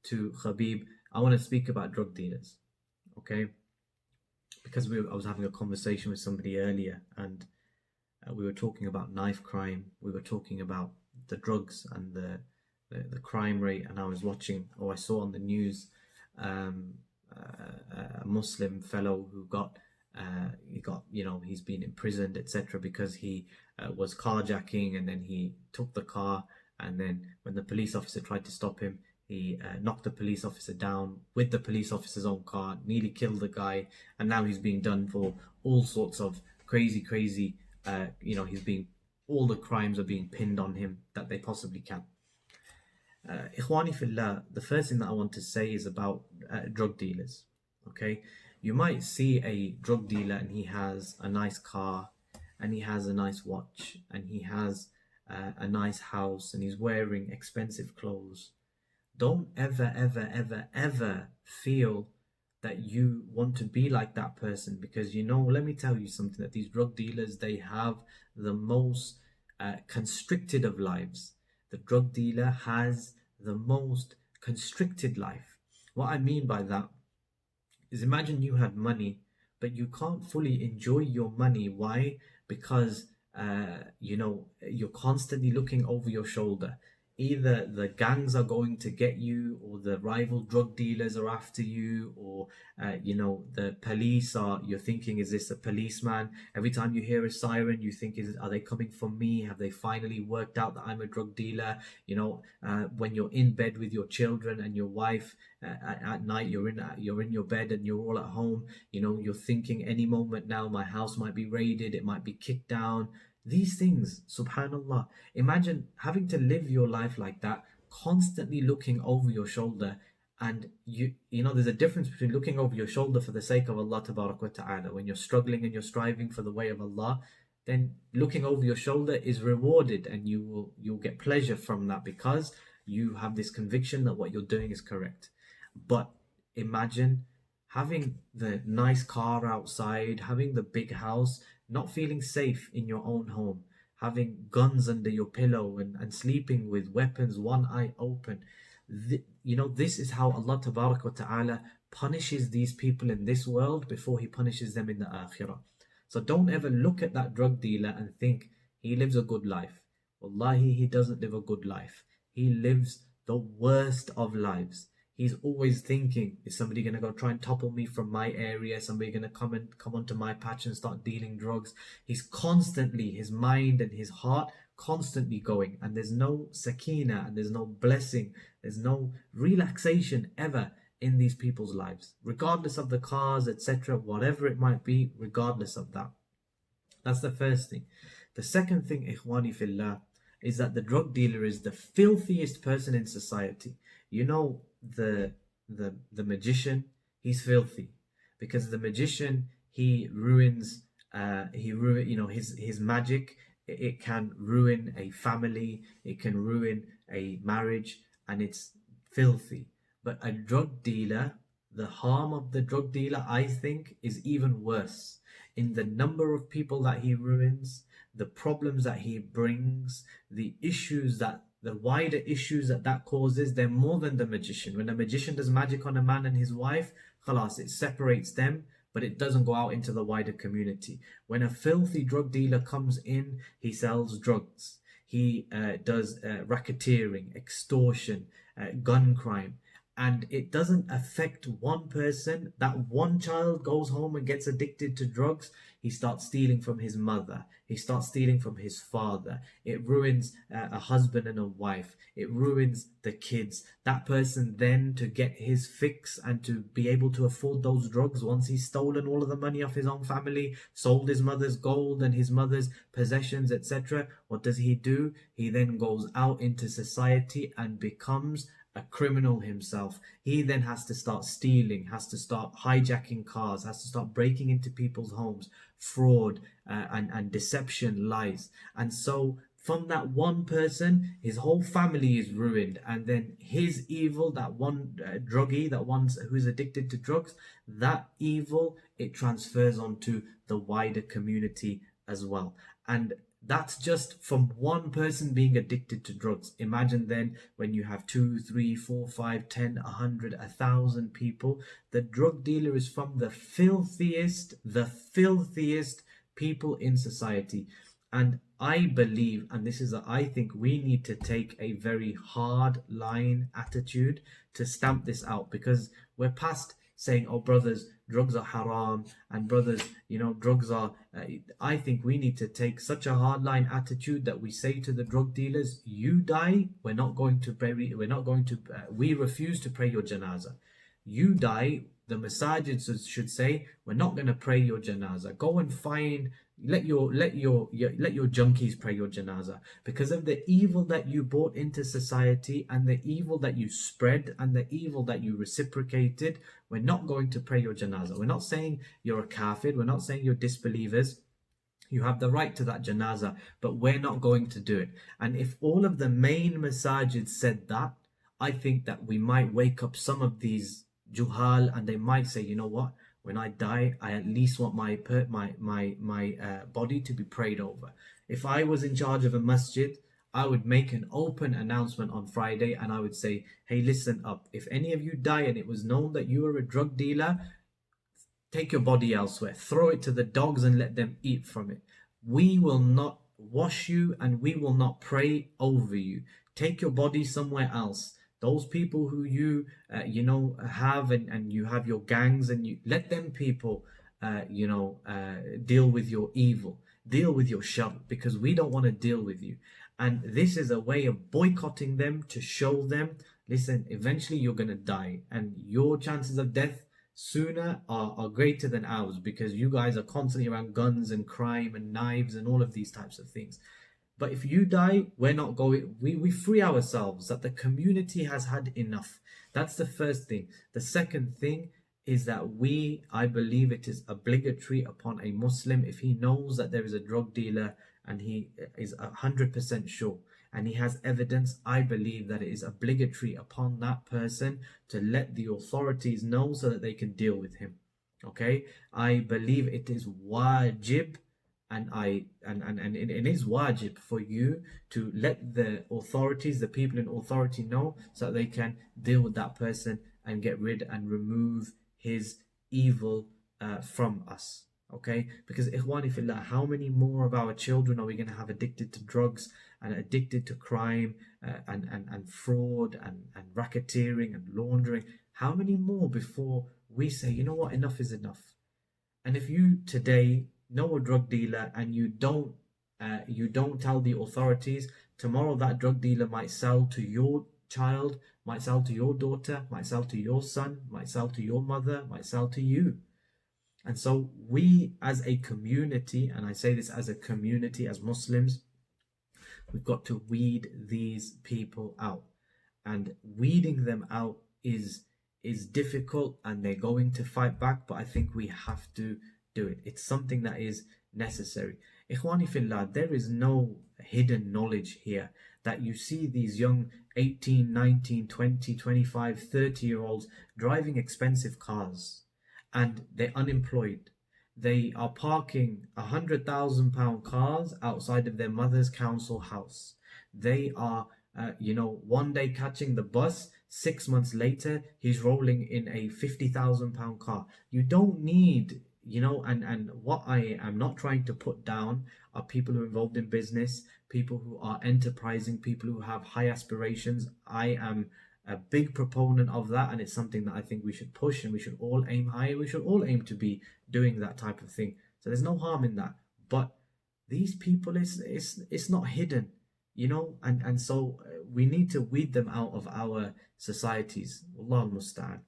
to Khabib, I want to speak about drug dealers, okay? Because I was having a conversation with somebody earlier, and we were talking about knife crime. We were talking about the drugs and the crime rate, and I was watching, or I saw on the news, um, a Muslim fellow who got he's been imprisoned, etc., because he was carjacking, and then he took the car, and then when the police officer tried to stop him, he knocked the police officer down with the police officer's own car, nearly killed the guy, and now he's being done for all sorts of crazy. He's being all the crimes are being pinned on him that they possibly can. Ikhwani fillah, the first thing that I want to say is about drug dealers. Okay, you might see a drug dealer and he has a nice car, and he has a nice watch, and he has a nice house, and he's wearing expensive clothes. Don't ever feel that you want to be like that person, because let me tell you something, that these drug dealers, they have the most constricted of lives. The drug dealer has the most constricted life. What I mean by that is, imagine you had money, but you can't fully enjoy your money. Why? Because you're constantly looking over your shoulder. Either the gangs are going to get you, or the rival drug dealers are after you, or the police you're thinking, is this a policeman? Every time you hear a siren, you think, are they coming for me? Have they finally worked out that I'm a drug dealer? When you're in bed with your children and your wife, at night, you're in your bed and you're all at home, you're thinking, any moment now my house might be raided, it might be kicked down. These things, subhanallah, imagine having to live your life like that, constantly looking over your shoulder. And there's a difference between looking over your shoulder for the sake of Allah tabarak wa ta'ala, when you're struggling and you're striving for the way of Allah. Then looking over your shoulder is rewarded, and you'll get pleasure from that, because you have this conviction that what you're doing is correct. But imagine having the nice car outside, having the big house, not feeling safe in your own home, having guns under your pillow, and sleeping with weapons, one eye open. This is how Allah Tabarak wa Ta'ala punishes these people in this world before He punishes them in the Akhirah. So don't ever look at that drug dealer and think he lives a good life. Wallahi, he doesn't live a good life. He lives the worst of lives. He's always thinking, is somebody going to go try and topple me from my area? Somebody going to come onto my patch and start dealing drugs? He's constantly, his mind and his heart constantly going, and there's no sakina, and there's no blessing, there's no relaxation ever in these people's lives, regardless of the cars, etc., whatever it might be, regardless of that. That's the first thing. The second thing, ikhwani fillah, is that the drug dealer is the filthiest person in society. The magician, he's filthy, because the magician, he ruins his magic. It can ruin a family, it can ruin a marriage, and it's filthy. But a drug dealer, the harm of the drug dealer, I think, is even worse, in the number of people that he ruins, the problems that he brings, the wider issues that causes. They're more than the magician. When a magician does magic on a man and his wife, khalas, it separates them, but it doesn't go out into the wider community. When a filthy drug dealer comes in, he sells drugs, he does racketeering, extortion, gun crime, and it doesn't affect one person. That one child goes home and gets addicted to drugs, he starts stealing from his mother, he starts stealing from his father. It ruins a husband and a wife, it ruins the kids. That person then, to get his fix and to be able to afford those drugs, once he's stolen all of the money off his own family, sold his mother's gold and his mother's possessions, etc., what does he do? He then goes out into society and becomes a criminal himself. He then has to start stealing, has to start hijacking cars, has to start breaking into people's homes, fraud and deception, lies. And so from that one person, his whole family is ruined. And then his evil, that one druggie, that one who's addicted to drugs, that evil, it transfers onto the wider community as well. And That's just from one person being addicted to drugs. Imagine then when you have two, three, four, five, 10, 100, 1,000 people. The drug dealer is from the filthiest people in society. And I believe, and I think we need to take a very hard line attitude to stamp this out, because we're past saying, oh, brothers, drugs are haram, and brothers, drugs are. I think we need to take such a hardline attitude that we say to the drug dealers, you die, we're not going to bury, we're not going to, we refuse to pray your janazah. You die, the masajids should say, we're not going to pray your janazah. Go and find, let your junkies pray your janazah, because of the evil that you brought into society and the evil that you spread and the evil that you reciprocated. We're not going to pray your janazah. We're not saying you're a kafir, we're not saying you're disbelievers. You have the right to that janazah, but we're not going to do it. And if all of the main masajids said that, I think that we might wake up some of these juhal, and they might say, you know what, when I die, I at least want my body to be prayed over. If I was in charge of a masjid, I would make an open announcement on Friday, and I would say, hey, listen up. If any of you die and it was known that you were a drug dealer, take your body elsewhere, throw it to the dogs and let them eat from it. We will not wash you and we will not pray over you. Take your body somewhere else. Those people who you have, and you have your gangs, and you let them people deal with your evil, deal with your shar, because we don't want to deal with you. And this is a way of boycotting them, to show them, listen, eventually you're going to die, and your chances of death sooner are greater than ours, because you guys are constantly around guns and crime and knives and all of these types of things. But if you die, we're not going, we free ourselves, that the community has had enough. That's the first thing. The second thing is that I believe it is obligatory upon a Muslim, if he knows that there is a drug dealer and he is 100% sure and he has evidence, I believe that it is obligatory upon that person to let the authorities know so that they can deal with him. Okay? I believe it is wajib, and it is wajib for you to let the authorities, the people in authority, know so that they can deal with that person and get rid and remove his evil from us. Okay, because ikhwani fillah, how many more of our children are we going to have addicted to drugs and addicted to crime and fraud and racketeering and laundering? How many more before we say, you know what, enough is enough? And if you today know a drug dealer and you don't tell the authorities, tomorrow that drug dealer might sell to your child, might sell to your daughter, might sell to your son, might sell to your mother, might sell to you. And so we as a community, and I say this as a community, as Muslims, we've got to weed these people out. And weeding them out is difficult, and they're going to fight back, but I think we have to do it. It's something that is necessary. Ikhwani fillah, there is no hidden knowledge here, that you see these young 18, 19, 20, 25, 30-year-olds driving expensive cars, and they're unemployed. They are parking £100,000 cars outside of their mother's council house. They are, one day catching the bus, 6 months later, he's rolling in a £50,000 car. You don't need, and what I am not trying to put down are people who are involved in business, people who are enterprising, people who have high aspirations. I am a big proponent of that, and it's something that I think we should push, and we should all aim higher. We should all aim to be doing that type of thing. So there's no harm in that. But these people, it's not hidden, and so we need to weed them out of our societies. Wallahu musta'an.